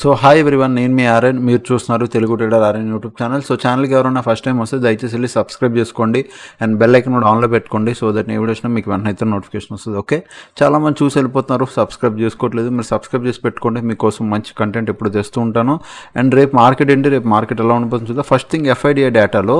So hi everyone, నేను మీ RN. మీరు చూస్తున్నారు Telugu trader RN YouTube channel. So ఛానల్కి ఎవరైనా ఫస్ట్ టైం వస్తే దయచేసి వెళ్ళి సబ్స్క్రైబ్ చేసుకోండి అండ్ బెల్ ఐకన్ కూడా ఆన్లో పెట్టుకోండి. సో దట్ ఏ వీడియో వచ్చినా మీకు వెంటనే అయితే నోటిఫికేషన్ వస్తుంది. ఓకే, చాలామంది చూసి వెళ్ళిపోతున్నారు, సబ్స్క్రైబ్ చేసుకోవట్లేదు. మీరు సబ్స్క్రైబ్ చేసి పెట్టుకోండి, మీకోసం మంచి కంటెంట్ ఇప్పుడు తెస్తూ ఉంటాను. అండ్ రేపు మార్కెట్ ఏంటి, రేపు మార్కెట్ ఎలా ఉండిపోతుంది చూద్దాం. ఫస్ట్ థింగ్ ఎఫ్ఐడిఐ డేటాలో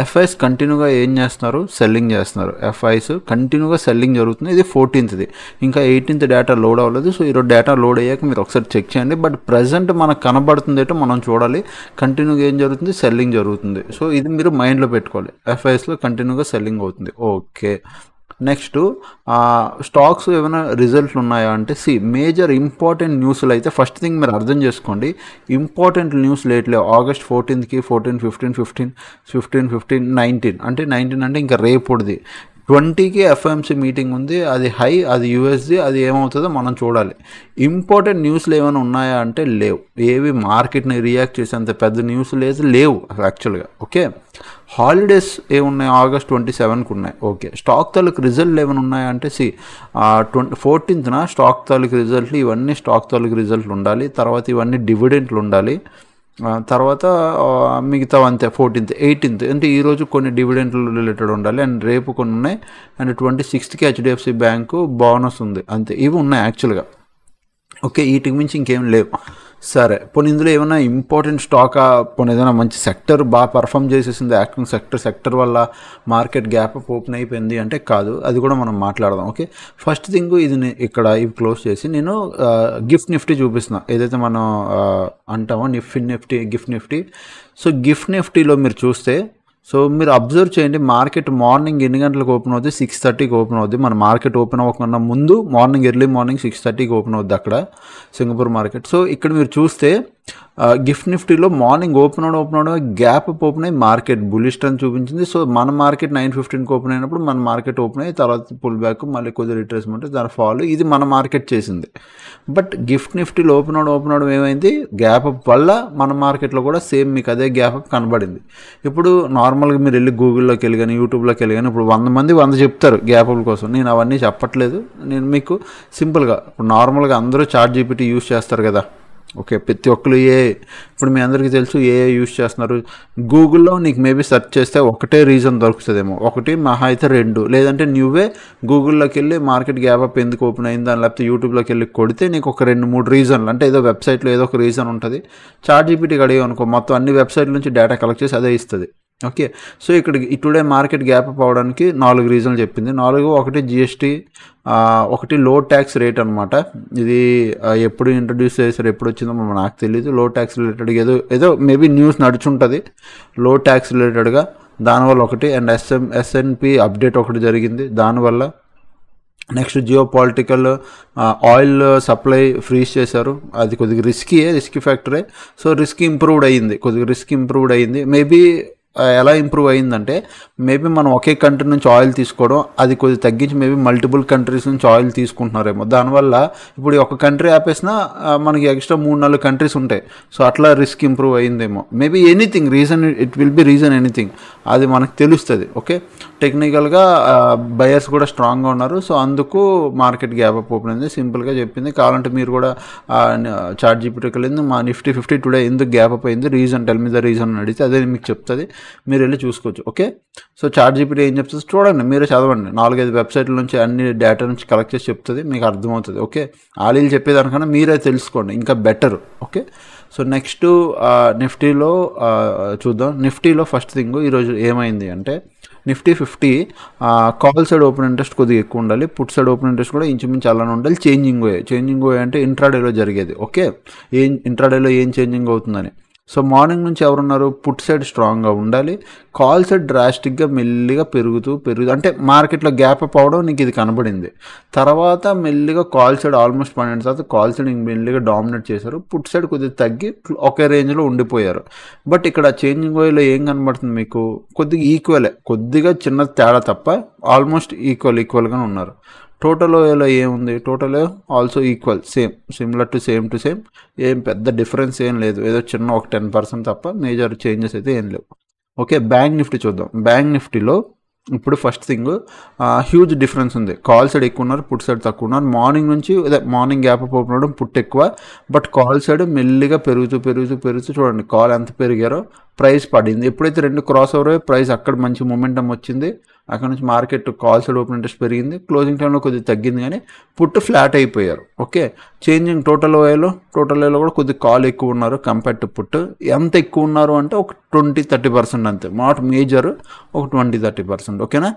ఎఫ్ఐస్ కంటిన్యూగా ఏం చేస్తున్నారు, సెల్లింగ్ చేస్తున్నారు. ఎఫ్ఐస్ కంటిన్యూగా సెల్లింగ్ జరుగుతుంది. ఇది 14th, ఇంకా 18th డేటా లోడ్ అవ్వలేదు. సో ఈరోజు డేటా లోడ్ అయ్యాక మీరు ఒకసారి చెక్ చేయండి. బట్ ప్రజెంట్ మనకు కనబడుతుంది ఏంటో మనం చూడాలి. కంటిన్యూగా ఏం జరుగుతుంది, సెల్లింగ్ జరుగుతుంది. సో ఇది మీరు మైండ్లో పెట్టుకోవాలి, ఎఫ్ఐఎస్లో కంటిన్యూగా సెల్లింగ్ అవుతుంది. ఓకే, నెక్స్ట్ స్టాక్స్ ఏమైనా రిజల్ట్లు ఉన్నాయా అంటే మేజర్ ఇంపార్టెంట్ న్యూస్లు అయితే ఫస్ట్ థింగ్ మీరు అర్థం చేసుకోండి. ఇంపార్టెంట్ న్యూస్ లేట్లే ఆగస్ట్ 14th, 14, 15, 19 అంటే 19 అంటే ఇంకా రేపుడిది. 20కి ఎఫ్ఎంసీ మీటింగ్ ఉంది, అది హై, అది యూఎస్డి, అది ఏమవుతుందో మనం చూడాలి. ఇంపార్టెంట్ న్యూస్లు ఏమైనా ఉన్నాయా అంటే లేవు. ఏవి మార్కెట్ని రియాక్ట్ చేసేంత పెద్ద న్యూస్ లేవు యాక్చువల్గా. ఓకే, హాలిడేస్ ఏమున్నాయి, ఆగస్ట్ 27కి ఉన్నాయి. ఓకే, స్టాక్ తాలూకు రిజల్ట్లు ఏమైనా ఉన్నాయా అంటే 14th స్టాక్ తాలూకు రిజల్ట్లు, ఇవన్నీ స్టాక్ తాలూకు రిజల్ట్లు ఉండాలి. తర్వాత ఇవన్నీ డివిడెంట్లు ఉండాలి. తర్వాత మిగతా అంతే 14th, 18th అంటే ఈరోజు కొన్ని డివిడెంట్లు రిలేటెడ్ ఉండాలి. అండ్ రేపు కొన్ని ఉన్నాయి. అండ్ 26కి హెచ్డిఎఫ్సి బ్యాంకు బోనస్ ఉంది. అంతే, ఇవి ఉన్నాయి యాక్చువల్గా. ఓకే, వీటికి మించి ఇంకేం లేవు. సరే, పోనీ ఇందులో ఏమైనా ఇంపార్టెంట్ స్టాక్, పోనీ ఏదైనా మంచి సెక్టర్ బాగా పర్ఫామ్ చేసేసింది, యాక్టింగ్ సెక్టర్ వల్ల మార్కెట్ గ్యాప్ అప్ ఓపెన్ అయిపోయింది అంటే కాదు. అది కూడా మనం మాట్లాడదాం. ఓకే, ఫస్ట్ థింగ్ ఇది ఇక్కడ ఇవి క్లోజ్ చేసి నేను గిఫ్ట్ నిఫ్టీ చూపిస్తున్నా. ఏదైతే మనం అంటామో గిఫ్ట్ నిఫ్టీ. సో గిఫ్ట్ నిఫ్టీలో మీరు చూస్తే, సో మీరు అబ్జర్వ్ చేయండి, మార్కెట్ మార్నింగ్ ఎన్ని గంటలకు ఓపెన్ అవుతుంది, 6:30కి ఓపెన్ అవుద్ది. మన మార్కెట్ ఓపెన్ అవ్వకుండా ముందు ఎర్లీ మార్నింగ్ 6:30కి ఓపెన్ అవుద్ది అక్కడ సింగపూర్ మార్కెట్. సో ఇక్కడ మీరు చూస్తే గిఫ్ట్ నిఫ్టీలో మార్నింగ్ ఓపెన్ అవడం గ్యాప్ అప్ ఓపెన్ అయ్యి మార్కెట్ బులిష్ అని చూపించింది. సో మన మార్కెట్ 9:15కి ఓపెన్ అయినప్పుడు మన మార్కెట్ ఓపెన్ అయ్యి తర్వాత పుల్ బ్యాక్, మళ్ళీ కొద్దిగా రిట్రేస్మెంట్, దాని ఫాలో, ఇది మన మార్కెట్ చేసింది. బట్ గిఫ్ట్ నిఫ్టీలో ఓపెన్ అవడం ఏమైంది, గ్యాప్ అప్ వల్ల మన మార్కెట్లో కూడా సేమ్ మీకు అదే గ్యాప్ అప్ కనబడింది. ఇప్పుడు నార్మల్గా మీరు వెళ్ళి గూగుల్లోకి వెళ్ళి కానీ యూట్యూబ్లోకి వెళ్ళి కానీ ఇప్పుడు 100 మంది 100 చెప్తారు గ్యాప్ అప్ కోసం. నేను అవన్నీ చెప్పట్లేదు. నేను మీకు సింపుల్గా, ఇప్పుడు నార్మల్గా అందరూ చాట్ జీపీటీ యూజ్ చేస్తారు కదా. ఓకే, ప్రతి ఒక్కరు ఇప్పుడు మీ అందరికీ తెలుసు యూజ్ చేస్తున్నారు. గూగుల్లో నీకు మేబీ సెర్చ్ చేస్తే ఒకటే రీజన్ దొరుకుతుందేమో, ఒకటి మహా అయితే 2, లేదంటే నువ్వే గూగుల్లోకి వెళ్ళి మార్కెట్ గ్యాప్ అప్ ఎందుకు ఓపెన్ అయిందని, లేకపోతే యూట్యూబ్లోకి వెళ్ళి కొడితే నీకు ఒక 2-3 రీజన్లు, అంటే ఏదో వెబ్సైట్లో ఏదో ఒక రీజన్ ఉంటుంది. చాట్ జీపీటీకి అడిగావు అనుకో, మొత్తం అన్ని వెబ్సైట్ల నుంచి డేటా కలెక్ట్ చేసి అదే ఇస్తుంది. ఓకే, సో ఇక్కడ టుడే మార్కెట్ గ్యాప్ అప్ అవ్వడానికి 4 రీజన్లు చెప్పింది. 4, ఒకటి జిఎస్టీ, ఒకటి లో ట్యాక్స్ రేట్ అనమాట. ఇది ఎప్పుడు ఇంట్రడ్యూస్ చేశారు, ఎప్పుడు వచ్చిందో నాకు తెలియదు. లో ట్యాక్స్ రిలేటెడ్గా ఏదో మేబీ న్యూస్ నడుచుంటుంది లో ట్యాక్స్ రిలేటెడ్గా, దానివల్ల ఒకటి. అండ్ ఎస్ఎన్పి అప్డేట్ ఒకటి జరిగింది దానివల్ల. Next geo political, oil supply freeze చేశారు, అది కొద్దిగా రిస్కీ ఫ్యాక్టరే. సో రిస్క్ ఇంప్రూవ్డ్ అయ్యింది. మేబీ ఎలా ఇంప్రూవ్ అయ్యిందంటే, మేబీ మనం ఒకే కంట్రీ నుంచి ఆయిల్ తీసుకోవడం, అది కొద్దిగా తగ్గించి మేబీ మల్టిపుల్ కంట్రీస్ నుంచి ఆయిల్ తీసుకుంటున్నారేమో. దానివల్ల ఇప్పుడు ఒక కంట్రీ ఆపేసినా మనకి ఎక్స్ట్రా 3-4 కంట్రీస్ ఉంటాయి. సో అట్లా రిస్క్ ఇంప్రూవ్ అయ్యిందేమో. Maybe anything reason, it will be reason anything, అది మనకు తెలుస్తుంది. ఓకే, టెక్నికల్గా బయర్స్ కూడా స్ట్రాంగ్గా ఉన్నారు. సో అందుకు మార్కెట్ గ్యాప్ అప్ ఓపెన్ అయింది, సింపుల్గా చెప్పింది. కావాలంటే మీరు కూడా చాట్ జీపీటీకి వెళ్ళింది, మా నిఫ్టీ 50 టుడే ఎందుకు గ్యాప్ అప్ అయింది, reason tell me the reason అని అడిగితే అదే మీకు చెప్తుంది, మీరు వెళ్ళి చూసుకోవచ్చు. ఓకే, సో చాట్ జీపీటీ ఏం చెప్తుంది చూడండి, మీరే చదవండి. 4-5 వెబ్సైట్ల నుంచి అన్ని డేటా నుంచి కలెక్ట్ చేసి చెప్తుంది, మీకు అర్థమవుతుంది. ఓకే, ఆలీలు చెప్పేదానికన్నా మీరే తెలుసుకోండి, ఇంకా బెటర్. ఓకే, సో నెక్స్ట్ నిఫ్టీలో చూద్దాం. నిఫ్టీలో ఫస్ట్ థింగ్ ఈరోజు ఏమైంది అంటే, Nifty 50 call side open interest కొద్దిగా ఎక్కువ ఉండాలి, పుట్ సైడ్ ఓపెన్ ఇంట్రెస్ట్ కూడా ఇంచుమించు అలానే ఉండాలి. చేంజింగ్ వే అంటే ఇంట్రాడేలో జరిగేది. ఓకే, ఇంట్రాడేలో ఏం చేంజింగ్ అవుతుందని. సో మార్నింగ్ నుంచి ఎవరున్నారు, పుట్ సైడ్ స్ట్రాంగ్గా ఉండాలి, కాల్ సైడ్ డ్రాస్టిక్గా మెల్లిగా పెరుగుతూ అంటే మార్కెట్లో గ్యాప్ అప్ అవడం నీకు ఇది కనబడింది. తర్వాత మెల్లిగా కాల్ సైడ్ ఆల్మోస్ట్ 12 తర్వాత కాల్ సైడ్ మెల్లిగా డామినేట్ చేశారు, పుట్ సైడ్ కొద్దిగా తగ్గి ఒకే రేంజ్లో ఉండిపోయారు. బట్ ఇక్కడ చేంజింగ్ వేలో ఏం కనబడుతుంది మీకు, కొద్దిగా ఈక్వలే, కొద్దిగా చిన్న తేడా తప్ప ఆల్మోస్ట్ ఈక్వల్గానే ఉన్నారు. టోటల్ ఓయోలో ఏముంది, total also equal, similar to same ఏం పెద్ద డిఫరెన్స్ ఏం లేదు, ఏదో చిన్న ఒక 10% తప్ప మేజర్ చేంజెస్ అయితే ఏం లేవు. ఓకే, బ్యాంక్ నిఫ్టీ చూద్దాం. బ్యాంక్ నిఫ్టీలో ఇప్పుడు ఫస్ట్ థింగ్ హ్యూజ్ డిఫరెన్స్ ఉంది. కాల్ సైడ్ ఎక్కువ ఉన్నారు, పుట్ సైడ్ తక్కువ ఉన్నారు. మార్నింగ్ నుంచి మార్నింగ్ గ్యాప్ అప్ ఓపెన్ అవ్వడం పుట్ ఎక్కువ, బట్ కాల్ సైడ్ మెల్లిగా పెరుగుతూ చూడండి కాల్ ఎంత పెరిగారో ప్రైస్ పడింది. ఎప్పుడైతే రెండు క్రాస్ ఓవర్ ప్రైస్ అక్కడ మంచి మొమెంటం వచ్చింది, అక్కడ నుంచి market call side open interest పెరిగింది, క్లోజింగ్ టైంలో కొద్దిగా తగ్గింది, కానీ పుట్ ఫ్లాట్ అయిపోయారు. ఓకే, చేంజింగ్ టోటల్ వేలో కూడా కొద్దిగా కాల్ ఎక్కువ ఉన్నారు కంపేర్ టు పుట్. ఎంత ఎక్కువ ఉన్నారు అంటే ఒక 20-30% అంతే, నాట్ మేజర్, ఒక 20-30%. ఓకేనా.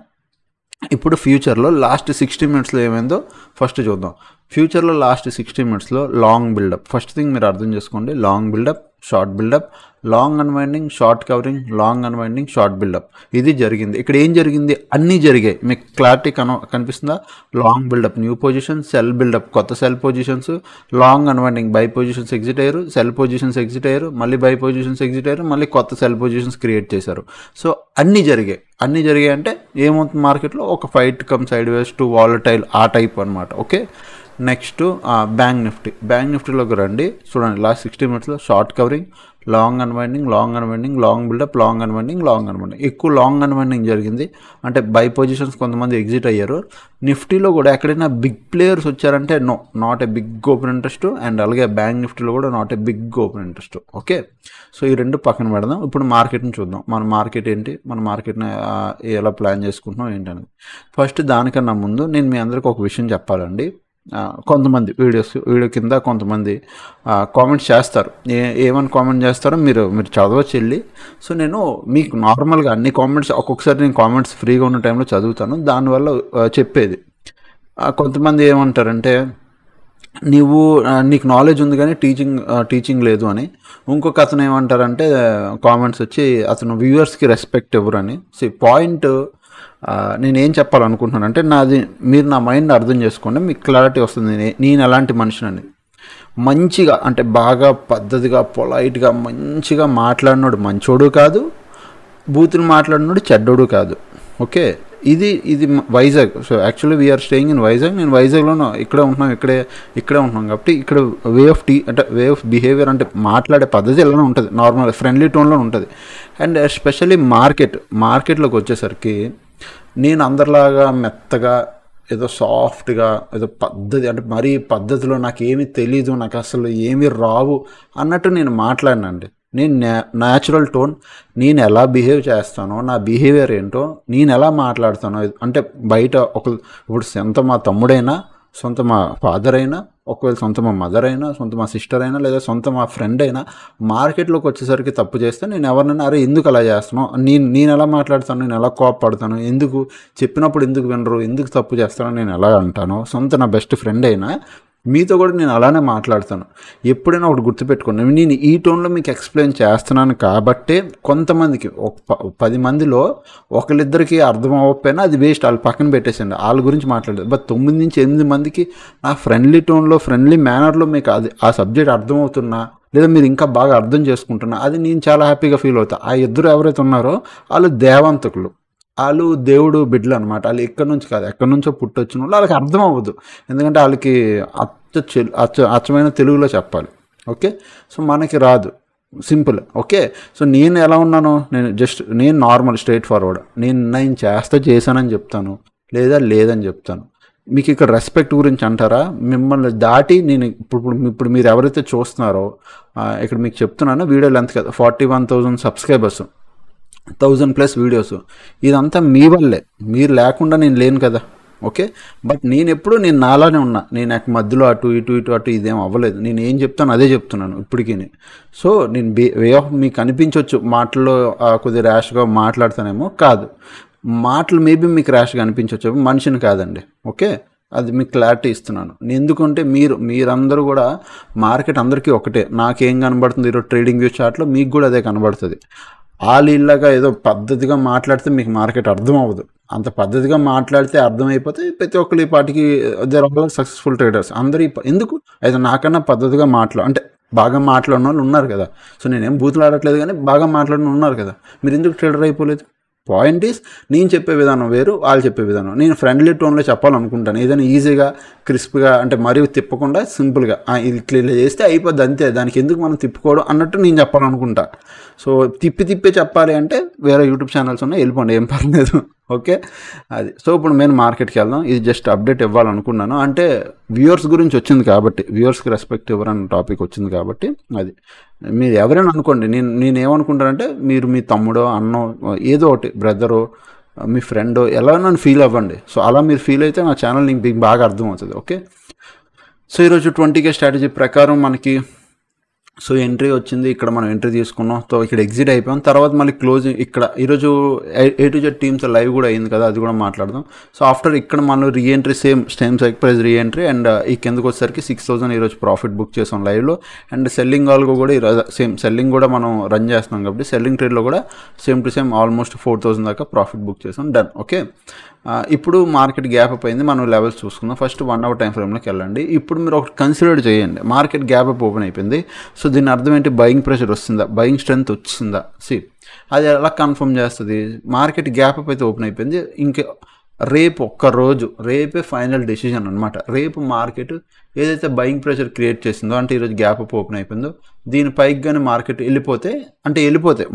ఇప్పుడు ఫ్యూచర్లో లాస్ట్ 60 మినిట్స్లో ఏమైందో ఫస్ట్ చూద్దాం. ఫ్యూచర్లో లాస్ట్ 60 మినిట్స్లో లాంగ్ బిల్డప్. ఫస్ట్ థింగ్ మీరు అర్థం చేసుకోండి, long buildup, short buildup, long unwinding, short covering, long unwinding, short buildup. ఇది జరిగింది. ఇక్కడ ఏం జరిగింది, అన్నీ జరిగాయి. మీకు క్లారిటీ కనిపిస్తుందా? Long buildup new position, sell buildup కొత్త sell positions, long unwinding buy positions exit అయ్యారు, సెల్ పొజిషన్స్ ఎగ్జిట్ అయ్యారు, మళ్ళీ బై పొజిషన్స్ ఎగ్జిట్ అయ్యారు, మళ్ళీ కొత్త సెల్ పొజిషన్స్ క్రియేట్ చేశారు. సో అన్నీ జరిగాయి అంటే ఏమవుతుంది మార్కెట్లో, ఒక fight come sideways to volatile, ఆ టైప్ అనమాట. ఓకే, నెక్స్ట్ బ్యాంక్ నిఫ్టీలోకి రండి. చూడండి లాస్ట్ 60 మినిట్స్లో short covering, long unwinding, long buildup, long unwinding. ఎక్కువ లాంగ్ అన్వైండింగ్ జరిగింది, అంటే బై పొజిషన్స్ కొంతమంది ఎగ్జిట్ అయ్యారు. నిఫ్టీలో కూడా ఎక్కడైనా బిగ్ ప్లేయర్స్ వచ్చారంటే not a big open interest, and అలాగే బ్యాంక్ నిఫ్టీలో కూడా not a big open interest. Okay, so ఈ రెండు పక్కన పెడదాం. ఇప్పుడు మార్కెట్ని చూద్దాం. మన మార్కెట్ ఏంటి, మన మార్కెట్ని ఎలా ప్లాన్ చేసుకుంటున్నాం ఏంటనేది. ఫస్ట్ దానికన్నా ముందు నేను మీ అందరికీ ఒక విషయం చెప్పాలండి. కొంతమంది వీడియో కింద కొంతమంది కామెంట్స్ చేస్తారు. ఏమని కామెంట్ చేస్తారో మీరు చదవచ్చు వెళ్ళి. సో నేను మీకు నార్మల్గా అన్ని కామెంట్స్, ఒక్కొక్కసారి నేను కామెంట్స్ ఫ్రీగా ఉన్న టైంలో చదువుతాను, దానివల్ల చెప్పేది. కొంతమంది ఏమంటారంటే నీకు నాలెడ్జ్ ఉంది కానీ టీచింగ్ లేదు అని. ఇంకొక అతను ఏమంటారంటే కామెంట్స్ వచ్చి అతను వ్యూవర్స్కి రెస్పెక్ట్ ఇవ్వరు అని. సో పాయింట్ నేనేం చెప్పాలనుకుంటున్నాను అంటే మీరు నా మైండ్ అర్థం చేసుకోండి, మీకు క్లారిటీ వస్తుంది నేను ఎలాంటి మనిషినని. మంచిగా అంటే బాగా పద్ధతిగా పొలైట్గా మంచిగా మాట్లాడినోడు మంచోడు కాదు, బూతులు మాట్లాడినోడు చెడ్డోడు కాదు. ఓకే, ఇది Vizag. So actually we are staying in Vizag. నేను వైజాగ్లోనూ ఇక్కడే ఉంటున్నాం కాబట్టి ఇక్కడ వే ఆఫ్ బిహేవియర్ అంటే మాట్లాడే పద్ధతి ఎలానే ఉంటుంది, నార్మల్ ఫ్రెండ్లీ టోన్లో ఉంటుంది. అండ్ ఎస్పెషల్లీ మార్కెట్లోకి వచ్చేసరికి నేను అందరిలాగా మెత్తగా ఏదో సాఫ్ట్గా ఏదో పద్ధతి అంటే మరీ పద్ధతిలో నాకేమీ తెలీదు, నాకు అసలు ఏమీ రావు అన్నట్టు నేను మాట్లాడినండి. నేను న్యాచురల్ టోన్, నేను ఎలా బిహేవ్ చేస్తానో, నా బిహేవియర్ ఏంటో, నేను ఎలా మాట్లాడతానో, అంటే బయట ఇప్పుడు సొంత మా తమ్ముడైనా, సొంత మా ఫాదర్ అయినా, ఒకవేళ సొంత మా మదర్ అయినా, సొంత మా సిస్టర్ అయినా, లేదా సొంత మా ఫ్రెండ్ అయినా మార్కెట్లోకి వచ్చేసరికి తప్పు చేస్తే నేను ఎవరినైనా అరే ఎందుకు అలా చేస్తున్నావు, నేను ఎలా మాట్లాడతాను, నేను ఎలా కోపపడతాను, ఎందుకు చెప్పినప్పుడు ఎందుకు వినరు, ఎందుకు తప్పు చేస్తానో నేను ఎలా అంటాను. సొంత నా బెస్ట్ ఫ్రెండ్ అయినా మీతో కూడా నేను అలానే మాట్లాడతాను. ఎప్పుడైనా ఒకటి గుర్తుపెట్టుకోండి, నేను ఈ టోన్లో మీకు ఎక్స్ప్లెయిన్ చేస్తున్నాను కాబట్టే కొంతమందికి 10 మందిలో ఒకరిద్దరికి అర్థం అవ్వకపోయినా అది వేస్ట్, వాళ్ళు పక్కన పెట్టేసండి, వాళ్ళ గురించి మాట్లాడలేదు. బట్ 9-8 మందికి నా ఫ్రెండ్లీ టోన్లో ఫ్రెండ్లీ మేనర్లో మీకు ఆ సబ్జెక్ట్ అర్థమవుతున్నా, లేదా మీరు ఇంకా బాగా అర్థం చేసుకుంటున్నా, అది నేను చాలా హ్యాపీగా ఫీల్ అవుతాను. ఆ ఇద్దరు ఎవరైతే ఉన్నారో వాళ్ళు దేవంతకులు, వాళ్ళు దేవుడు బిడ్డలు అనమాట. వాళ్ళు ఎక్కడి నుంచి కాదు, ఎక్కడి నుంచో పుట్టొచ్చిన వాళ్ళు, వాళ్ళకి అర్థం అవ్వదు, ఎందుకంటే వాళ్ళకి అచ్చమైన తెలుగులో చెప్పాలి. ఓకే, సో మనకి రాదు, సింపుల్. ఓకే, సో నేను ఎలా ఉన్నాను, నేను నార్మల్ స్ట్రైట్ ఫార్వర్డ్, నేను చేశానని చెప్తాను, లేదా లేదని చెప్తాను. మీకు ఇక్కడ రెస్పెక్ట్ గురించి అంటారా, మిమ్మల్ని దాటి నేను ఇప్పుడు మీరు ఎవరైతే చూస్తున్నారో ఇక్కడ మీకు చెప్తున్నానో, వీడియో లెంత్ కదా 41,000 సబ్స్క్రైబర్స్, 1000+ వీడియోస్, ఇదంతా మీ వల్లే, మీరు లేకుండా నేను లేను కదా. ఓకే, బట్ నేను నాలానే ఉన్నా, నేను మధ్యలో అటు ఇదేం అవ్వలేదు. నేను ఏం చెప్తాను అదే చెప్తున్నాను ఇప్పటికీ. సో నేను వే ఆఫ్ మీకు అనిపించవచ్చు మాటల్లో కొద్దిగా ర్యాష్గా మాట్లాడతానేమో, కాదు, మాటలు మేబీ మీకు ర్యాష్గా అనిపించవచ్చు, మనిషిని కాదండి. ఓకే, అది మీకు క్లారిటీ ఇస్తున్నాను. ఎందుకంటే మీరందరూ కూడా మార్కెట్ అందరికీ ఒకటే, నాకేం కనబడుతుంది ఈరోజు ట్రేడింగ్ వ్యూ చార్ట్లో మీకు కూడా అదే కనబడుతుంది. ఇలాగా ఏదో పద్ధతిగా మాట్లాడితే మీకు మార్కెట్ అర్థం అవ్వదు. అంత పద్ధతిగా మాట్లాడితే అర్థమైపోతే ప్రతి ఒక్కరు ఈ పాటికి దేర్ ఆల్ సక్సెస్ఫుల్ ట్రేడర్స్. ఎందుకు అయితే నాకన్నా పద్ధతిగా అంటే బాగా మాట్లాడిన వాళ్ళు ఉన్నారు కదా. సో నేనేం బూతులు ఆడట్లేదు, కానీ బాగా మాట్లాడిన ఉన్నారు కదా. మీరు ఎందుకు ట్రేడర్ అయిపోలేదు? పాయింట్ ఈస్, నేను చెప్పే విధానం వేరు, వాళ్ళు చెప్పే విధానం. నేను ఫ్రెండ్లీ టోన్లో చెప్పాలనుకుంటాను, ఏదైనా ఈజీగా క్రిస్ప్గా, అంటే మరీ తిప్పకుండా సింపుల్గా ఇది ఇట్లా చేస్తే అయిపోద్ది అంతే, దానికి ఎందుకు మనం తిప్పుకోవడం అన్నట్టు నేను చెప్పాలనుకుంటా. సో తిప్పే చెప్పాలి అంటే వేరే యూట్యూబ్ ఛానల్స్ ఉన్నాయి, వెళ్ళిపోండి, ఏం పర్లేదు. ఓకే, అది. సో ఇప్పుడు నేను మార్కెట్కి వెళ్దాం, ఇది జస్ట్ అప్డేట్ ఇవ్వాలనుకున్నాను, అంటే వ్యూవర్స్ గురించి వచ్చింది కాబట్టి, వ్యూవర్స్కి రెస్పెక్ట్ ఇవ్వరని టాపిక్ వచ్చింది కాబట్టి. అది మీరు ఎవరైనా అనుకోండి, నేను ఏమనుకుంటానంటే మీరు మీ తమ్ముడో అన్నో ఏదో ఒకటి బ్రదరో మీ ఫ్రెండో ఎలా నన్ను ఫీల్ అవ్వండి. సో అలా మీరు ఫీల్ అయితే నా ఛానల్ మీకు బాగా అర్థమవుతుంది. ఓకే, సో ఈరోజు 20K స్ట్రాటజీ ప్రకారం మనకి సో ఎంట్రీ వచ్చింది, ఇక్కడ మనం ఎంట్రీ తీసుకున్నాం. సో ఇక్కడ ఎగ్జిట్ అయిపోయాం, తర్వాత మళ్ళీ క్లోజింగ్ ఇక్కడ ఈరోజు A to Z teams live కూడా అయింది కదా, అది కూడా మాట్లాడదాం. సో ఆఫ్టర్ ఇక్కడ మనం reentry same strike price reentry and ఈ కిందకు వచ్చేసరికి 6,000 ఈరోజు ప్రాఫిట్ బుక్ చేసాం లైవ్లో. అండ్ సెల్లింగ్ ఆల్గో కూడా ఈరోజు సేమ్ సెల్లింగ్ కూడా మనం రన్ చేస్తున్నాం కాబట్టి సెల్లింగ్ ట్రేడ్లో కూడా సేమ్ టు సేమ్ ఆల్మోస్ట్ 4,000 దాకా ప్రాఫిట్ బుక్ చేసాం. డన్. ఓకే, ఇప్పుడు మార్కెట్ గ్యాప్ అప్ అయింది, మనం లెవెల్స్ చూసుకుందాం. ఫస్ట్ 1 hour టైం ఫ్రేమ్లోకి వెళ్ళండి. ఇప్పుడు మీరు ఒకటి కన్సిడర్ చేయండి, మార్కెట్ గ్యాప్ అప్ ఓపెన్ అయిపోయింది. సో దీని అర్థం ఏంటి, బయింగ్ ప్రెషర్ వస్తుందా, బయింగ్ స్ట్రెంత్ వచ్చిందా? అది ఎలా కన్ఫర్మ్ చేస్తుంది? మార్కెట్ గ్యాప్ అప్ అయితే ఓపెన్ అయిపోయింది, ఇంకా రేపు ఒక్కరోజు, రేపే ఫైనల్ డెసిషన్ అనమాట. రేపు మార్కెట్ ఏదైతే బయింగ్ ప్రెషర్ క్రియేట్ చేసిందో, అంటే ఈరోజు గ్యాప్ అప్ ఓపెన్ అయిపోయిందో, దీని పైకి కానీ మార్కెట్ వెళ్ళిపోతే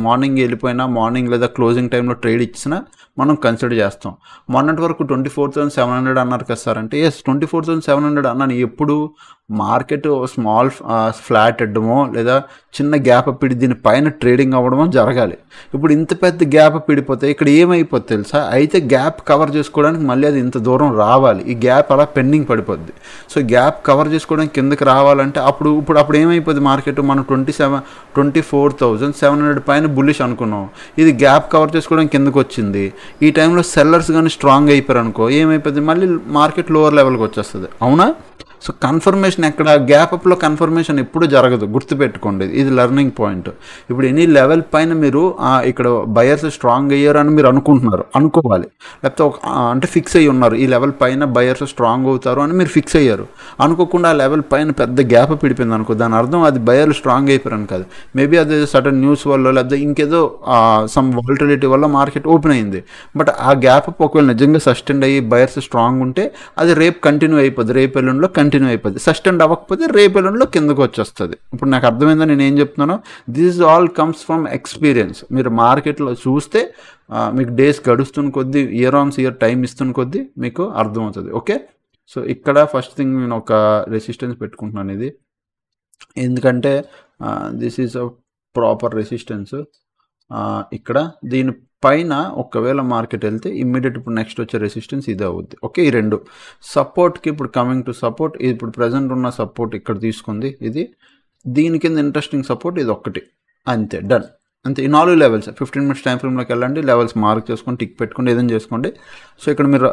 మార్నింగ్ వెళ్ళిపోయినా, మార్నింగ్ లేదా క్లోజింగ్ టైంలో ట్రేడ్ ఇచ్చినా మనం కన్సిడర్ చేస్తాం. మొన్నటి వరకు 24,700 అన్నారు కదా సార్ అంటే, ఎస్ 24,700 అన్నాను. ఎప్పుడు మార్కెట్ స్మాల్ ఫ్లాట్ అడ్డమో లేదా చిన్న గ్యాప్ అప్ ఇడి దీని పైన ట్రేడింగ్ అవ్వడమో జరగాలి. ఇప్పుడు ఇంత పెద్ద గ్యాప్ అప్ ఇడిపోతే ఇక్కడ ఏమైపోద్ది తెలుసా, అయితే గ్యాప్ కవర్ చేసుకోవడానికి మళ్ళీ అది ఇంత దూరం రావాలి, ఈ గ్యాప్ అలా పెండింగ్ పడిపోద్ది. సో గ్యాప్ కవర్ చేసుకోవడానికి కిందకి రావాలంటే అప్పుడు ఏమైపోద్ది, మార్కెట్ మనం 24,700 పైన బుల్లిష్ అనుకున్నాం, ఇది గ్యాప్ కవర్ చేసుకోవడానికి కిందకు వచ్చింది. ఈ టైంలో సెల్లర్స్ కానీ స్ట్రాంగ్ అయిపోయారు అనుకో, ఏమైపోద్ది, మళ్ళీ మార్కెట్ లోవర్ లెవెల్కి వచ్చేస్తుంది. అవునా? సో కన్ఫర్మేషన్ ఎక్కడ, గ్యాప్ అప్లో కన్ఫర్మేషన్ ఎప్పుడు జరగదు, గుర్తుపెట్టుకోండి, ఇది లెర్నింగ్ పాయింట్. ఇప్పుడు ఎనీ లెవెల్ పైన మీరు ఇక్కడ బయర్స్ స్ట్రాంగ్ అయ్యారు అని మీరు అనుకోవాలి, లేకపోతే అంటే ఫిక్స్ అయ్యి ఉన్నారు, ఈ లెవెల్ పైన బయర్స్ స్ట్రాంగ్ అవుతారు అని మీరు ఫిక్స్ అయ్యారు. అనుకోకుండా ఆ లెవెల్ పైన పెద్ద గ్యాప్ అప్ ఇడిపోయింది అనుకో, దాని అర్థం అది బయర్లు స్ట్రాంగ్ అయిపోయారని కాదు, మేబీ అది సడన్ న్యూస్ వల్ల లేకపోతే ఇంకేదో సమ్ వాలటిలిటీ వల్ల మార్కెట్ ఓపెన్ అయింది. బట్ ఆ గ్యాప్ అప్ ఒకవేళ నిజంగా సస్టెండ్ అయ్యి బయర్స్ స్ట్రాంగ్ ఉంటే అది రేపు కంటిన్యూ అయిపోద్ది, రేపు ఎల్లుండిలో కంటిన్యూ అయిపోద్ది. సస్టెండ్ అవ్వకపోతే రేపు ఎల్లుండిలో కిందకు వచ్చేస్తుంది. ఇప్పుడు నాకు అర్థమైందా నేను ఏం చెప్తున్నానో? This all comes from experience. మీరు మార్కెట్లో చూస్తే మీకు డేస్ గడుస్తున్న కొద్దీ, ఇయర్ ఆన్స్ ఇయర్ టైం ఇస్తున్న కొద్దీ మీకు అర్థమవుతుంది. ఓకే, సో ఇక్కడ ఫస్ట్ థింగ్ నేను ఒక రెసిస్టెన్స్ పెట్టుకుంటున్నాను, ఇది ఎందుకంటే this is a proper resistance. ఇక్కడ దీని పైన ఒకవేళ మార్కెట్ వెళ్తే ఇమ్మీడియట్ ఇప్పుడు నెక్స్ట్ వచ్చే రెసిస్టెన్స్ ఇదే అవుద్ది. ఓకే, ఈ రెండు సపోర్ట్కి ఇప్పుడు కమింగ్ టు సపోర్ట్, ఇప్పుడు ప్రజెంట్ ఉన్న సపోర్ట్ ఇక్కడ తీసుకుంది, ఇది దీని కింద ఇంట్రెస్టింగ్ సపోర్ట్ ఇది ఒక్కటి, అంతే, డన్. అంతే, ఈ 4 లెవెల్స్ 15 minutes టైం ఫ్రేమ్లోకి వెళ్ళండి, లెవెల్స్ మార్క్ చేసుకోండి, టిక్ పెట్టుకోండి, ఏదైనా చేసుకోండి. సో ఇక్కడ మీరు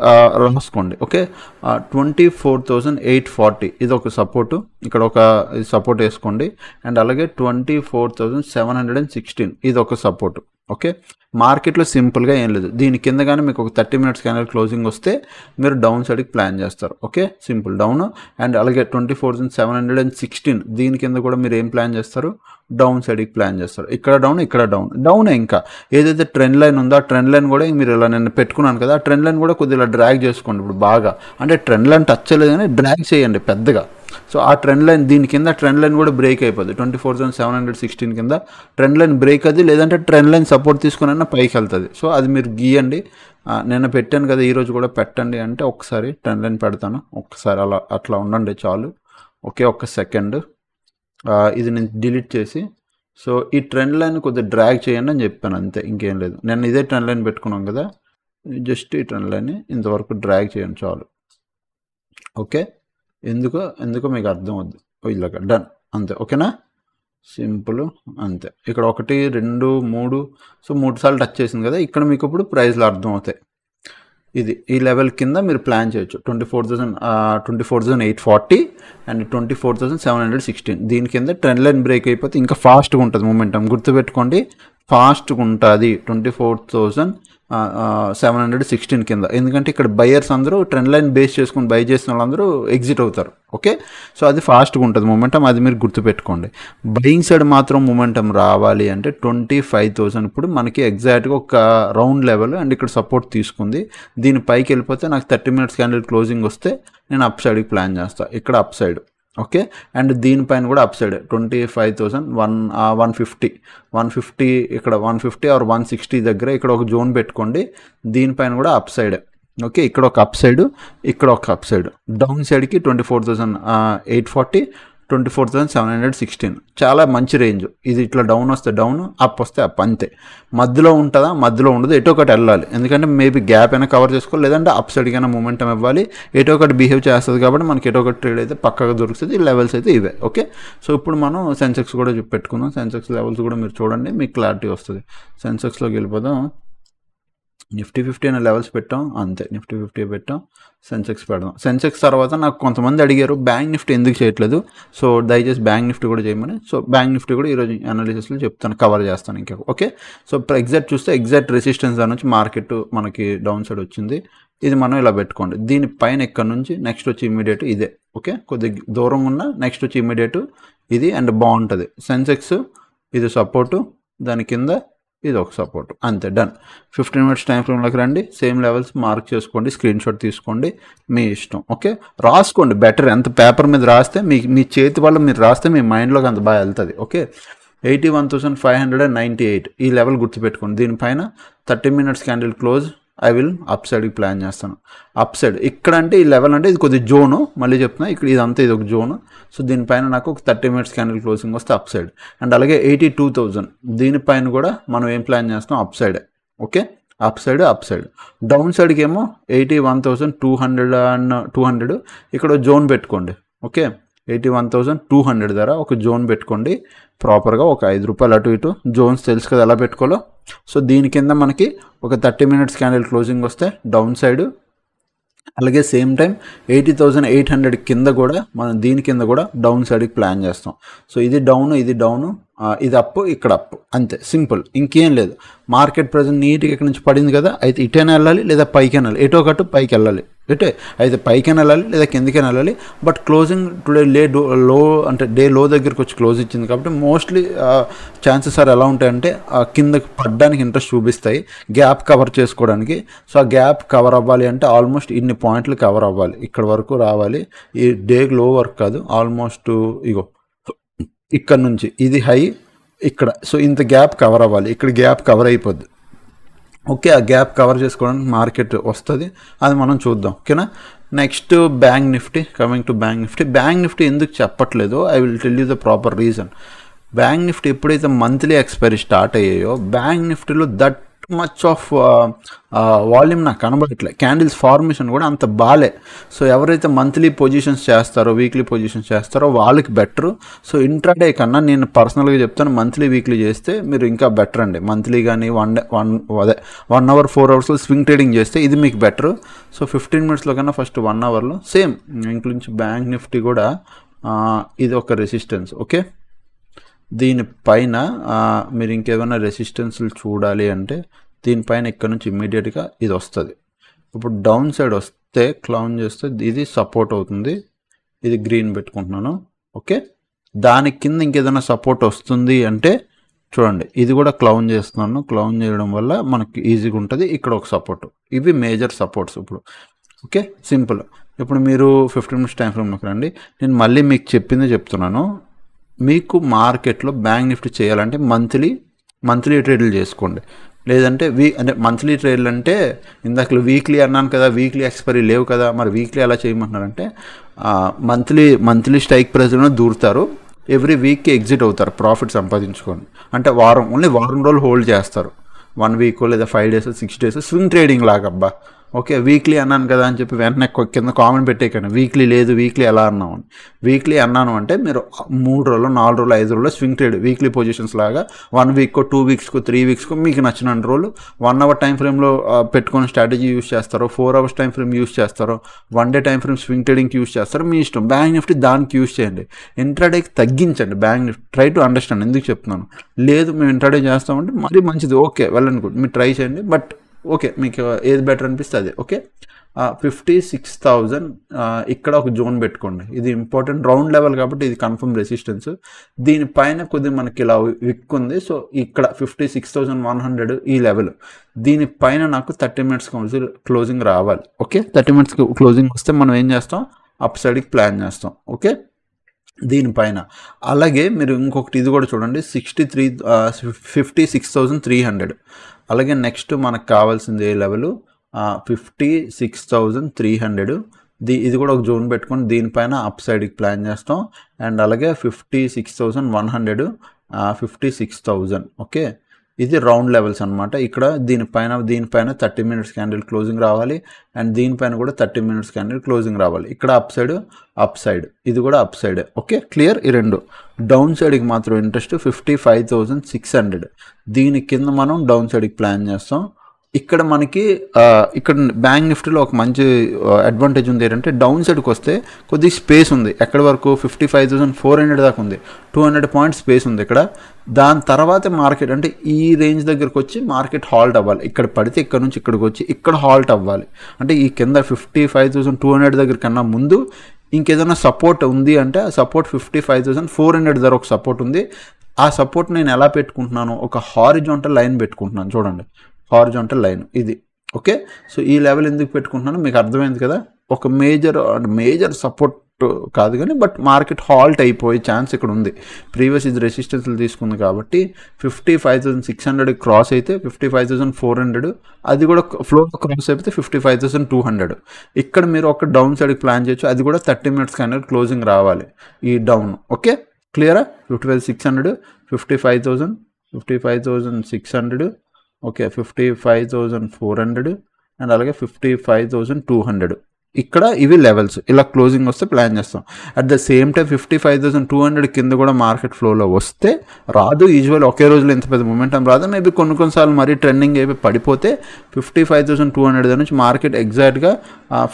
రాసుకోండి. ఓకే, 24,840 ఇది ఒక సపోర్టు, ఇక్కడ ఒక సపోర్ట్ వేసుకోండి. అండ్ అలాగే 24,716 ఇది ఒక సపోర్టు. ఓకే, మార్కెట్లో సింపుల్గా ఏం లేదు, దీని కింద కానీ మీకు ఒక 30 minutes క్యాండిల్ క్లోజింగ్ వస్తే మీరు డౌన్ సైడ్కి ప్లాన్ చేస్తారు. Okay, simple down. అండ్ అలాగే 24,716 దీని కింద కూడా మీరు ఏం ప్లాన్ చేస్తారు, డౌన్ సైడ్కి ప్లాన్ చేస్తారు. ఇక్కడ డౌన్, ఇక్కడ డౌన్. ఇంకా ఏదైతే ట్రెండ్ లైన్ ఉందో ఆ ట్రెండ్ లైన్ కూడా మీరు ఇలా నేను పెట్టుకున్నాను కదా, ఆ ట్రెండ్ లైన్ కూడా కొద్దిగా డ్రాగ్ చేసుకోండి. ఇప్పుడు బాగా అంటే ట్రెండ్ లైన్ టచ్ చేయలేదు కానీ డ్రాగ్ చేయండి పెద్దగా. సో ఆ ట్రెండ్ లైన్, దీని కింద ట్రెండ్ లైన్ కూడా బ్రేక్ అయిపోద్ది. 24,716 కింద ట్రెండ్ లైన్ బ్రేక్ అది, లేదంటే ట్రెండ్ లైన్ సపోర్ట్ తీసుకుని పైకి వెళ్తుంది. సో అది మీరు గీయండి. నేను పెట్టాను కదా, ఈరోజు కూడా పెట్టండి అంటే ఒకసారి ట్రెండ్ లైన్ పెడతాను, ఒక్కసారి అట్లా ఉండండి చాలు. ఓకే, ఒక్క సెకండ్, ఇది నేను డిలీట్ చేసి, సో ఈ ట్రెండ్ లైన్ కొద్దిగా డ్రాగ్ చేయండి అని చెప్పాను, అంతే, ఇంకేం లేదు. నేను ఇదే ట్రెండ్ లైన్ పెట్టుకున్నాం కదా, జస్ట్ ఈ ట్రెండ్ లైన్ ఇంతవరకు డ్రాగ్ చేయండి చాలు. ఓకే, ఎందుకో మీకు అర్థం అవుద్ది, ఇలాగ డన్, అంతే. ఓకేనా, సింపుల్, అంతే. ఇక్కడ 1 2 3 సో 3 సార్లు టచ్ చేసింది కదా, ఇక్కడ మీకు ఇప్పుడు ప్రైస్లు అర్థం అవుతాయి. ఇది ఈ లెవెల్ కింద మీరు ప్లాన్ చేయొచ్చు, 24,840 అండ్ 24,716 దీని కింద ట్రెండ్ లైన్ బ్రేక్ అయిపోతే ఇంకా ఫాస్ట్గా ఉంటుంది మూమెంటం, గుర్తుపెట్టుకోండి, ఫాస్ట్గా ఉంటుంది 24,716 కింద. ఎందుకంటే ఇక్కడ బయర్స్ అందరూ ట్రెండ్ లైన్ బేస్ చేసుకుని బై చేసిన వాళ్ళందరూ ఎగ్జిట్ అవుతారు. ఓకే, సో అది ఫాస్ట్గా ఉంటుంది మూమెంటం, అది మీరు గుర్తుపెట్టుకోండి. బయింగ్ సైడ్ మాత్రం మూమెంటం రావాలి అంటే 25,000 ఇప్పుడు మనకి ఎగ్జాక్ట్గా ఒక రౌండ్ లెవెల్ అండ్ ఇక్కడ సపోర్ట్ తీసుకుంది. దీని పైకి వెళ్ళిపోతే నాకు 30 minutes క్యాండిల్ క్లోజింగ్ వస్తే నేను అప్ సైడ్కి ప్లాన్ చేస్తాను, ఇక్కడ అప్ సైడ్. ఓకే. అండ్ దీనిపైన కూడా అప్ సైడ్ 25,000 150 ఇక్కడ 150 ఆర్ 160 దగ్గర ఇక్కడ ఒక జోన్ పెట్టుకోండి. దీనిపైన కూడా అప్ సైడ్. ఓకే, ఇక్కడ ఒక అప్ సైడ్, ఇక్కడ ఒక అప్ సైడ్. డౌన్ సైడ్కి 24,840, 24,716. చాలా మంచి రేంజ్ ఇది. ఇట్లా డౌన్ వస్తే డౌన్, అప్ వస్తే అప్, అంతే. మధ్యలో ఉంటుందా? మధ్యలో ఉండదు. ఎటో ఒకటి వెళ్ళాలి. ఎందుకంటే మేబీ గ్యాప్ అయినా కవర్ చేసుకోవాలి, లేదంటే అప్ సైడ్కైనా మూమెంటం ఇవ్వాలి. ఎటో ఒకటి బిహేవ్ చేస్తుంది కాబట్టి మనకి ఎటో ఒకటి ట్రేడ్ అయితే పక్కగా దొరుకుతుంది. ఈ లెవెల్స్ అయితే ఇవే. ఓకే, సో ఇప్పుడు మనం సెన్సెక్స్ కూడా పెట్టుకున్నాం. సెన్సెక్స్ లెవెల్స్ కూడా మీరు చూడండి, మీకు క్లారిటీ వస్తుంది. సెన్సెక్స్లోకి వెళ్ళిపోదాం. నిఫ్టీ 50 అనే లెవెల్స్ పెట్టాం, అంతే. నిఫ్టీ 50 పెట్టాం. సెన్సెక్స్ పెడదాం. సెన్సెక్స్ తర్వాత నాకు కొంతమంది అడిగారు బ్యాంక్ నిఫ్టీ ఎందుకు చేయట్లేదు, సో దయచేసి బ్యాంక్ నిఫ్టీ కూడా చేయమని. సో బ్యాంక్ నిఫ్టీ కూడా ఈరోజు అనాలిసిస్లో చెప్తాను, కవర్ చేస్తాను ఇంకా. ఓకే, సో ఎగ్జాక్ట్ చూస్తే ఎగ్జాక్ట్ రెసిస్టెన్స్ దాని నుంచి మార్కెట్ మనకి డౌన్ సైడ్ వచ్చింది. ఇది మనం ఇలా పెట్టుకోండి. దీనిపైన ఇక్కడ నుంచి నెక్స్ట్ వచ్చి ఇమీడియట్ ఇదే. ఓకే, కొద్దిగా దూరం ఉన్న నెక్స్ట్ వచ్చి ఇమీడియట్ ఇది, అండ్ బాగుంటుంది. సెన్సెక్స్ ఇది సపోర్టు, దాని కింద ఇది ఒక సపోర్ట్, అంతే. డన్. 15 minutes టైం ఫ్రేమ్లోకి రండి. సేమ్ లెవెల్స్ మార్క్ చేసుకోండి, స్క్రీన్ షాట్ తీసుకోండి, మీ ఇష్టం. ఓకే, రాసుకోండి. బెటర్ ఎంత పేపర్ మీద రాస్తే మీ చేతి వల్ల మీరు రాస్తే మీ మైండ్లోకి అంత బాగా వెళ్తుంది. ఓకే, 81,598 ఈ లెవెల్ గుర్తుపెట్టుకోండి. దీనిపైన 30 minutes candle close. I will up సైడ్కి ప్లాన్ చేస్తాను. అప్ సైడ్ ఇక్కడ అంటే ఈ లెవెల్ అంటే ఇది కొద్దిగా జోను, మళ్ళీ చెప్తున్నా, ఇక్కడ ఇదంతా ఇది ఒక జోను. సో దీనిపైన నాకు ఒక 30 minutes క్యాండిల్ క్లోజింగ్ వస్తే అప్ సైడ్. అండ్ అలాగే 82,000 దీనిపైన కూడా మనం ఏం ప్లాన్ చేస్తాం? Up side. Okay, up side. Down సైడ్కి ఏమో 81,200 ఇక్కడ జోన్ పెట్టుకోండి. ఓకే, 81,200 ధర ఒక జోన్ పెట్టుకోండి ప్రాపర్గా. ఒక ₹5 అటు ఇటు జోన్స్ తెలుసు కదా ఎలా పెట్టుకోవాలో. సో దీని కింద మనకి ఒక 30 minutes క్యాండిల్ క్లోజింగ్ వస్తే డౌన్ సైడ్. అలాగే సేమ్ టైం 80,800 కింద కూడా మనం దీని కింద కూడా డౌన్ సైడ్కి ప్లాన్ చేస్తాం. సో ఇది డౌను, ఇది డౌను, ఇది అప్పు, ఇక్కడ అప్పు, అంతే. సింపుల్, ఇంకేం లేదు. మార్కెట్ ప్రజెంట్ నీట్గా ఇక్కడ నుంచి పడింది కదా, అయితే ఇటైనా వెళ్ళాలి లేదా పైకైనా వెళ్ళాలి. ఎటో ఒకటి పైకి వెళ్ళాలి. అయితే పైకైనా వెళ్ళాలి లేదా కిందకైనా వెళ్ళాలి. బట్ క్లోజింగ్ టుడే లో అంటే డే లో దగ్గరికి వచ్చి క్లోజ్ ఇచ్చింది కాబట్టి మోస్ట్లీ ఛాన్సెస్ ఆర్ ఎలా ఉంటాయంటే కిందకి పడడానికి ఇంట్రెస్ట్ చూపిస్తాయి, గ్యాప్ కవర్ చేసుకోవడానికి. సో ఆ గ్యాప్ కవర్ అవ్వాలి అంటే ఆల్మోస్ట్ ఇన్ని పాయింట్లు కవర్ అవ్వాలి, ఇక్కడ వరకు రావాలి. ఈ డే లో వర్క్ కాదు, ఆల్మోస్ట్ ఇగో ఇక్కడ నుంచి ఇది హై ఇక్కడ. సో ఇంత గ్యాప్ కవర్ అవ్వాలి, ఇక్కడ గ్యాప్ కవర్ అయిపోద్ది. ఓకే, ఆ గ్యాప్ కవర్ చేసుకోవడానికి మార్కెట్ వస్తుంది, అది మనం చూద్దాం. ఓకేనా. Next bank Nifty. Coming to bank Nifty. Bank Nifty ఎందుకు చెప్పట్లేదు, I will tell you the proper reason. Bank Nifty ఎప్పుడైతే మంత్లీ ఎక్స్పైరీ స్టార్ట్ అయ్యాయో బ్యాంక్ నిఫ్టీలో దట్ మచ్ ఆఫ్ వాల్యూమ్ నాకు కనబడట్లే. క్యాండిల్స్ ఫార్మేషన్ కూడా అంత బాలే. సో ఎవరైతే మంత్లీ పొజిషన్స్ చేస్తారో, వీక్లీ పొజిషన్స్ చేస్తారో వాళ్ళకి బెటరు. సో ఇంట్రాడే కన్నా నేను పర్సనల్గా చెప్తాను, మంత్లీ వీక్లీ చేస్తే మీరు ఇంకా బెటర్ అండి. మంత్లీ కానీ 1 hour 4 hours స్వింగ్ ట్రేడింగ్ చేస్తే ఇది మీకు బెటరు. సో 15 minutesలో కన్నా ఫస్ట్ 1 hourలో సేమ్. ఇంక్లూడించి బ్యాంక్ నిఫ్టీ కూడా ఇది ఒక రెసిస్టెన్స్. ఓకే, దీనిపైన మీరు ఇంకేమైనా రెసిస్టెన్స్లు చూడాలి అంటే దీనిపైన ఇక్కడ నుంచి ఇమ్మీడియట్గా ఇది వస్తుంది. ఇప్పుడు డౌన్ సైడ్ వస్తే క్లౌన్ చేస్తే ఇది సపోర్ట్ అవుతుంది. ఇది గ్రీన్ పెట్టుకుంటున్నాను. ఓకే, దాని కింద ఇంకేదైనా సపోర్ట్ వస్తుంది అంటే చూడండి, ఇది కూడా క్లౌన్ చేస్తున్నాను. క్లౌన్ చేయడం వల్ల మనకి ఈజీగా ఉంటుంది. ఇక్కడ ఒక సపోర్ట్, ఇవి మేజర్ సపోర్ట్స్ ఇప్పుడు. Okay, simple. ఇప్పుడు మీరు 15 minutes టైం ఫ్రేమ్లోకి రండి. నేను మళ్ళీ మీకు చెప్పింది చెప్తున్నాను. మీకు మార్కెట్లో బ్యాంక్ నిఫ్టీ చేయాలంటే మంత్లీ ట్రేడ్లు చేసుకోండి. లేదంటే అంటే మంత్లీ ట్రేడ్లు అంటే ఇందాక వీక్లీ అన్నాను కదా, వీక్లీ ఎక్స్పైరీ లేవు కదా, మరి వీక్లీ ఎలా చేయమంటున్నారంటే మంత్లీ స్ట్రైక్ ప్రైస్లోనే దూరుతారు, ఎవ్రీ వీక్కి ఎగ్జిట్ అవుతారు ప్రాఫిట్ సంపాదించుకొని. అంటే ఓన్లీ వారం రోజులు హోల్డ్ చేస్తారు. 1 week లేదా 5 days 6 days స్వింగ్ ట్రేడింగ్ లాగా. అబ్బా ఓకే, వీక్లీ అన్నాను కదా అని చెప్పి వెంటనే కింద కామెంట్ పెట్టేకండి వీక్లీ లేదు, వీక్లీ ఎలా అన్నావు అని. వీక్లీ అన్నాను అంటే మీరు 3 రోజులు 4 రోజులు 5 రోజులు స్వింగ్ ట్రేడ్ వీక్లీ పొజిషన్స్ లాగా 1 week 2 weeks 3 weeks మీకు నచ్చిన రోజులు 1 hour టైం ఫ్రేమ్లో పెట్టుకుని స్ట్రాటజీ యూస్ చేస్తారో, 4 hours టైం ఫ్రేమ్ యూస్ చేస్తారో, 1 day టైం ఫ్రేమ్ స్వింగ్ ట్రేడింగ్కి యూస్ చేస్తారో మీ ఇష్టం. బ్యాంక్ నిఫ్టీ దానికి యూస్ చేయండి. ఇంట్రాడేకి తగ్గించండి bank Nifty. Try to understand ఎందుకు చెప్తున్నాను. లేదు మేము ఇంట్రాడే చేస్తామంటే మరీ మంచిది, ఓకే వెల్ అండ్ గుడ్, మీరు ట్రై చేయండి. బట్ ఓకే, మీకు ఏది బెటర్ అనిపిస్తే అదే. ఓకే, 56,000 ఇక్కడ ఒక జోన్ పెట్టుకోండి. ఇది ఇంపార్టెంట్ రౌండ్ లెవెల్ కాబట్టి ఇది కన్ఫర్మ్ రెసిస్టెన్స్. దీనిపైన కొద్దిగా మనకి ఇలా విక్ ఉంది. సో ఇక్కడ 56,100 ఈ లెవెల్. దీనిపైన నాకు 30 minutes క్లోజింగ్ రావాలి. ఓకే, 30 minutes క్లోజింగ్ వస్తే మనం ఏం చేస్తాం, అప్ సైడ్కి ప్లాన్ చేస్తాం. ఓకే, దీనిపైన. అలాగే మీరు ఇంకొకటి ఇది కూడా చూడండి 56,300. అలాగే నెక్స్ట్ మనకు కావాల్సింది ఏ లెవెల్ 56,300. ఇది కూడా ఒక జోన్ పెట్టుకొని దీనిపైన అప్ సైడ్కి ప్లాన్ చేస్తాం. అండ్ అలాగే 56,100, 56,000. ఓకే, ఇది రౌండ్ లెవెల్స్ అనమాట. ఇక్కడ దీనిపైన 30 మినిట్స్ క్యాండిల్ క్లోజింగ్ రావాలి. అండ్ దీనిపైన కూడా 30 మినిట్స్ క్యాండిల్ క్లోజింగ్ రావాలి. ఇక్కడ అప్ సైడ్, ఇది కూడా అప్ సైడ్. Okay, clear. ఈ రెండు. డౌన్ సైడ్కి మాత్రం ఇంట్రెస్ట్ 55,600. దీని కింద మనం డౌన్ సైడ్కి ప్లాన్ చేస్తాం. ఇక్కడ మనకి ఇక్కడ బ్యాంక్ నిఫ్టీలో ఒక మంచి అడ్వాంటేజ్ ఉంది ఏంటంటే డౌన్ సైడ్కి వస్తే కొద్దిగా స్పేస్ ఉంది. ఎక్కడి వరకు 55,400 దాకా ఉంది. 200 పాయింట్స్ స్పేస్ ఉంది ఇక్కడ. దాని తర్వాత మార్కెట్ అంటే ఈ రేంజ్ దగ్గరకు వచ్చి మార్కెట్ హాల్ట్ అవ్వాలి. ఇక్కడ పడితే ఇక్కడ నుంచి ఇక్కడికి వచ్చి ఇక్కడ హాల్ట్ అవ్వాలి. అంటే ఈ కింద 55,200 దగ్గర కన్నా ముందు ఇంకేదైనా సపోర్ట్ ఉంది అంటే ఆ సపోర్ట్ 55,400 దగ్గర ఒక సపోర్ట్ ఉంది. ఆ సపోర్ట్ నేను ఎలా పెట్టుకుంటున్నాను, ఒక హారిజాంటల్ లైన్ పెట్టుకుంటున్నాను. చూడండి, హారిజాంటల్ లైన్ ఇది. ఓకే, సో ఈ లెవెల్ ఎందుకు పెట్టుకుంటున్నాను మీకు అర్థమైంది కదా. ఒక మేజర్ సపోర్ట్ కాదు కానీ బట్ మార్కెట్ హాల్ట్ అయిపోయే ఛాన్స్ ఇక్కడ ఉంది. ప్రీవియస్ ఇది రెసిస్టెన్స్లు తీసుకుంది కాబట్టి 55,600 క్రాస్ అయితే 55,400, అది కూడా ఫ్లో క్రాస్ అయిపోతే 55,200. ఇక్కడ మీరు ఒక డౌన్ సైడ్కి ప్లాన్ చేయొచ్చు. అది కూడా 30 మినిట్స్ క్యాండిల్ క్లోజింగ్ రావాలి ఈ డౌన్. ఓకే, క్లియరా. 55,600, 55,600, ఓకే, 55,400 అండ్ అలాగే 55,200. ఇక్కడ ఇవి లెవెల్స్. ఇలా క్లోజింగ్ వస్తే ప్లాన్ చేస్తాం. అట్ ద సేమ్ టైం 55,200 కింద కూడా మార్కెట్ ఫ్లోలో వస్తే రాదు. యూజువల్ ఒకే రోజులో ఇంత పెద్ద మొమెంటం రాదు. మేబీ కొన్నిసార్లు మరీ ట్రెండింగ్ అయిపోయి పడిపోతే 55,200 నుంచి మార్కెట్ ఎగ్జాక్ట్గా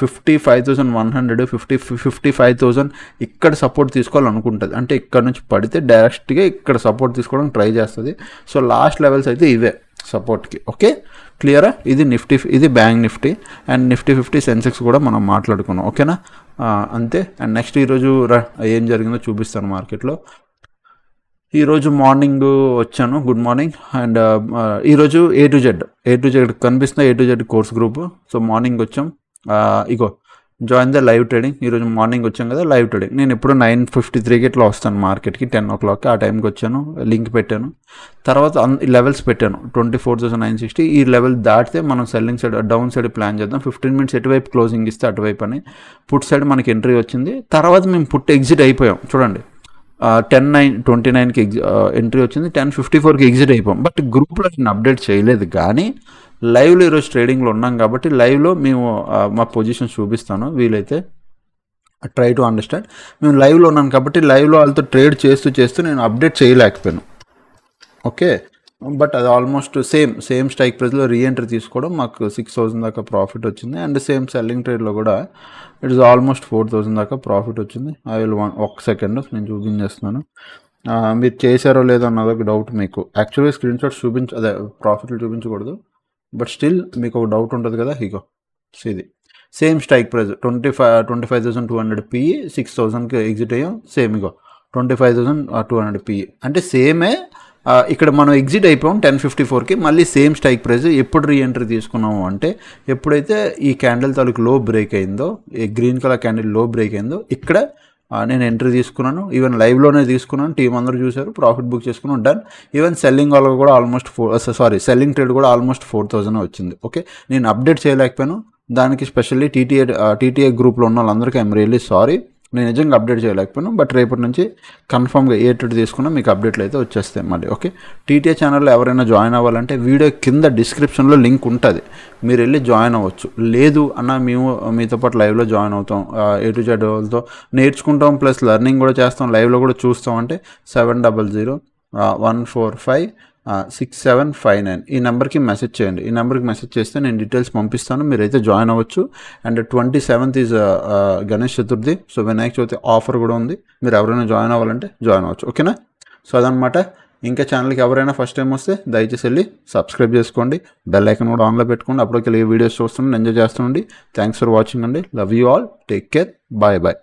55,100, 55,000 ఇక్కడ సపోర్ట్ తీసుకోవాలనుకుంటుంది. అంటే ఇక్కడ నుంచి పడితే డైరెక్ట్గా ఇక్కడ సపోర్ట్ తీసుకోవడానికి ట్రై చేస్తుంది. సో లాస్ట్ లెవెల్స్ అయితే ఇవే సపోర్ట్కి. ఓకే, క్లియరా. ఇది నిఫ్టీ, ఇది bank Nifty and Nifty 50 Sensex కూడా మనం మాట్లాడుకున్నాం. ఓకేనా, అంతే. అండ్ నెక్స్ట్ ఈరోజు ఏం జరిగిందో చూపిస్తాను మార్కెట్లో. ఈరోజు మార్నింగ్ వచ్చాను, గుడ్ మార్నింగ్. అండ్ ఈరోజు ఏ టు జెడ్ కనిపిస్తున్న A to Z course group. So morning వచ్చాం, ఇగో జాయిన్ ద లైవ్ ట్రేడింగ్. ఈరోజు మార్నింగ్ వచ్చాం కదా లైవ్ ట్రేడింగ్. నేను ఎప్పుడు 9:53 ఇట్లా వస్తాను మార్కెట్కి, 10 o'clock ఆ టైంకి వచ్చాను. లింక్ పెట్టాను, తర్వాత లెవెల్స్ పెట్టాను 24,960. ఈ లెవెల్ దాటితే మనం selling side down side plan చేద్దాం. 15 మినిట్స్ ఎటువైపు క్లోజింగ్ ఇస్తే అటువైపు అని. పుట్ సైడ్ మనకి ఎంట్రీ వచ్చింది. తర్వాత మేము పుట్ ఎగ్జిట్ అయిపోయాం. చూడండి, 10:29కి ఎంట్రీ వచ్చింది, 10:54కి ఎగ్జిట్ అయిపోయాం. బట్ గ్రూప్లో నేను అప్డేట్ చేయలేదు. కానీ లైవ్లో ఈరోజు ట్రేడింగ్లో ఉన్నాం కాబట్టి లైవ్లో మేము మా పొజిషన్ చూపిస్తాను. వీలైతే ట్రై టు అండర్స్టాండ్. మేము లైవ్లో ఉన్నాను కాబట్టి లైవ్లో వాళ్ళతో ట్రేడ్ చేస్తూ నేను అప్డేట్ చేయలేకపోయాను. ఓకే, బట్ అది ఆల్మోస్ట్ సేమ్ స్ట్రైక్ ప్రైస్లో రీఎంట్రీ తీసుకోవడం మాకు 6,000 దాకా ప్రాఫిట్ వచ్చింది. అండ్ సేమ్ సెల్లింగ్ ట్రేడ్లో కూడా ఇట్ ఇస్ ఆల్మోస్ట్ 4,000 దాకా ప్రాఫిట్ వచ్చింది. ఐ విల్ ఒక్క సెకండ్ నేను చూపించేస్తున్నాను. మీరు చేశారో లేదో అన్నది ఒక డౌట్ మీకు. యాక్చువల్గా స్క్రీన్ షాట్స్ అదే ప్రాఫిట్లు చూపించకూడదు, బట్ స్టిల్ మీకు ఒక డౌట్ ఉంటుంది కదా. ఇగో ఇది సేమ్ స్ట్రైక్ ప్రైస్ 25,200 PE, 6,000కి ఎగ్జిట్ అయ్యాం. సేమ్ ఇగో 25,200 PE అంటే సేమే. ఇక్కడ మనం ఎగ్జిట్ అయిపోయాం 10:54కి. మళ్ళీ సేమ్ స్ట్రైక్ ప్రైస్. ఎప్పుడు రీఎంట్రీ తీసుకున్నాము అంటే ఎప్పుడైతే ఈ క్యాండిల్ తాలూకు లో బ్రేక్ అయిందో, ఈ గ్రీన్ కలర్ క్యాండిల్ లో బ్రేక్ అయిందో ఇక్కడ నేను ఎంట్రీ తీసుకున్నాను. ఈవెన్ లైవ్లోనే తీసుకున్నాను. టీం అందరూ చూశారు, ప్రాఫిట్ బుక్ చేసుకున్నాను, డన్. ఈవెన్ సెల్లింగ్ వాళ్ళకి కూడా ఆల్మోస్ట్ సెల్లింగ్ ట్రేడ్ కూడా ఆల్మోస్ట్ 4,000 వచ్చింది. ఓకే, నేను అప్డేట్ చేయలేకపోయాను. దానికి స్పెషల్లీ టీటీఏ గ్రూప్లో ఉన్న వాళ్ళందరికీ ఐఎమ్ రియల్లీ సారీ. నేను నిజంగా అప్డేట్ చేయలేకపోయాను. బట్ రేపటి నుంచి కన్ఫామ్గా ఏ ట్రేడ్ తీసుకున్నా మీకు అప్డేట్లు అయితే వచ్చేస్తాయి మళ్ళీ. ఓకే, టీటీఏ ఛానల్లో ఎవరైనా జాయిన్ అవ్వాలంటే వీడియో కింద డిస్క్రిప్షన్లో లింక్ ఉంటుంది, మీరు వెళ్ళి జాయిన్ అవ్వచ్చు. లేదు అన్న మేము మీతో పాటు లైవ్లో జాయిన్ అవుతాం, A to Z వాళ్ళతో నేర్చుకుంటాం, ప్లస్ లెర్నింగ్ కూడా చేస్తాం, లైవ్లో కూడా చూస్తాం అంటే 700-145-6759 ఈ నెంబర్కి మెసేజ్ చేయండి. ఈ నెంబర్కి మెసేజ్ చేస్తే నేను డీటెయిల్స్ పంపిస్తాను, మీరైతే జాయిన్ అవ్వచ్చు. And 27th is Ganesh Chaturthi. So Vinayaka Chavithi offer కూడా ఉంది, మీరు ఎవరైనా జాయిన్ అవ్వాలంటే జాయిన్ అవ్వచ్చు. ఓకేనా, సో అదనమాట. ఇంకా ఛానల్కి ఎవరైనా ఫస్ట్ టైం వస్తే దయచేసి వెళ్ళి సబ్స్క్రైబ్ చేసుకోండి, బెల్ ఐకాన్ కూడా ఆన్లో పెట్టుకోండి. అప్పటికెళ్ళి వీడియోస్ చూస్తుండే ఎంజాయ్ చేస్తుండండి. థ్యాంక్స్ ఫర్ వాచింగ్ అండి. Love you all, take care, bye bye.